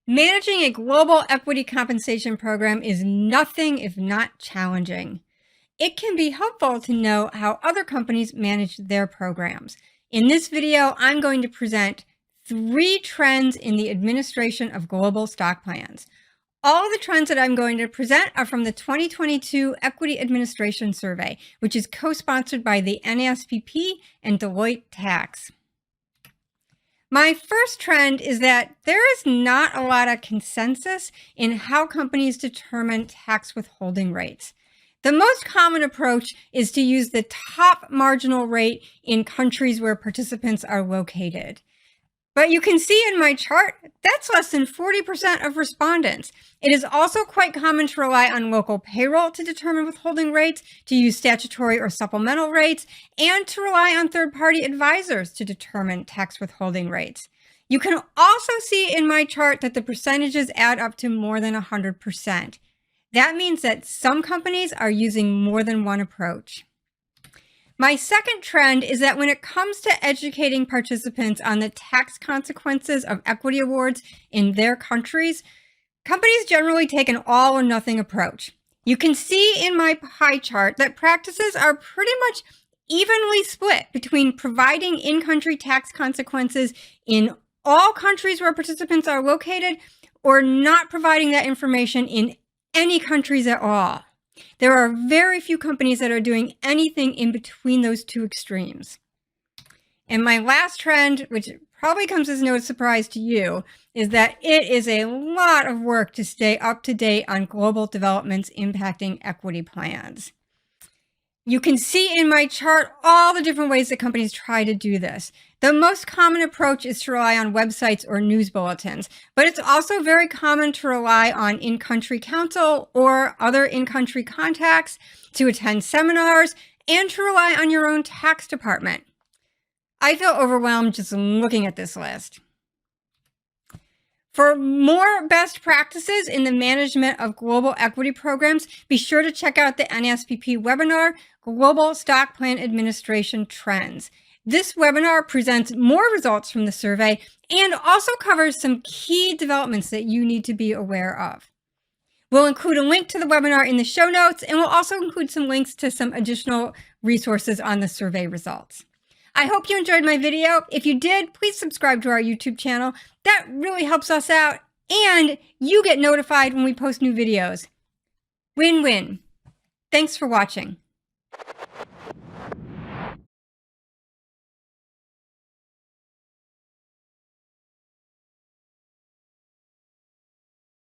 Managing a global equity compensation program is nothing if not challenging. It can be helpful to know how other companies manage their programs. In this video, I'm going to present 3 trends in the administration of global stock plans. All the trends that I'm going to present are from the 2022 Equity Administration Survey, which is co-sponsored by the NASPP and Deloitte Tax. My first trend is that there is not a lot of consensus in how companies determine tax withholding rates. The most common approach is to use the top marginal rate in countries where participants are located. But you can see in my chart, that's less than 40% of respondents. It is also quite common to rely on local payroll to determine withholding rates, to use statutory or supplemental rates, and to rely on third-party advisors to determine tax withholding rates. You can also see in my chart that the percentages add up to more than 100%. That means that some companies are using more than one approach. My second trend is that when it comes to educating participants on the tax consequences of equity awards in their countries, companies generally take an all or nothing approach. You can see in my pie chart that practices are pretty much evenly split between providing in-country tax consequences in all countries where participants are located or not providing that information in any countries at all. There are very few companies that are doing anything in between those two extremes. And my last trend, which probably comes as no surprise to you, is that it is a lot of work to stay up to date on global developments impacting equity plans. You can see in my chart all the different ways that companies try to do this. The most common approach is to rely on websites or news bulletins, but it's also very common to rely on in-country counsel or other in-country contacts, to attend seminars, and to rely on your own tax department. I feel overwhelmed just looking at this list. For more best practices in the management of global equity programs, be sure to check out the NASPP webinar, Global Stock Plan Administration Trends. This webinar presents more results from the survey and also covers some key developments that you need to be aware of. We'll include a link to the webinar in the show notes, and we'll also include some links to some additional resources on the survey results. I hope you enjoyed my video. If you did, please subscribe to our YouTube channel. That really helps us out, and you get notified when we post new videos. Win-win. Thanks for watching.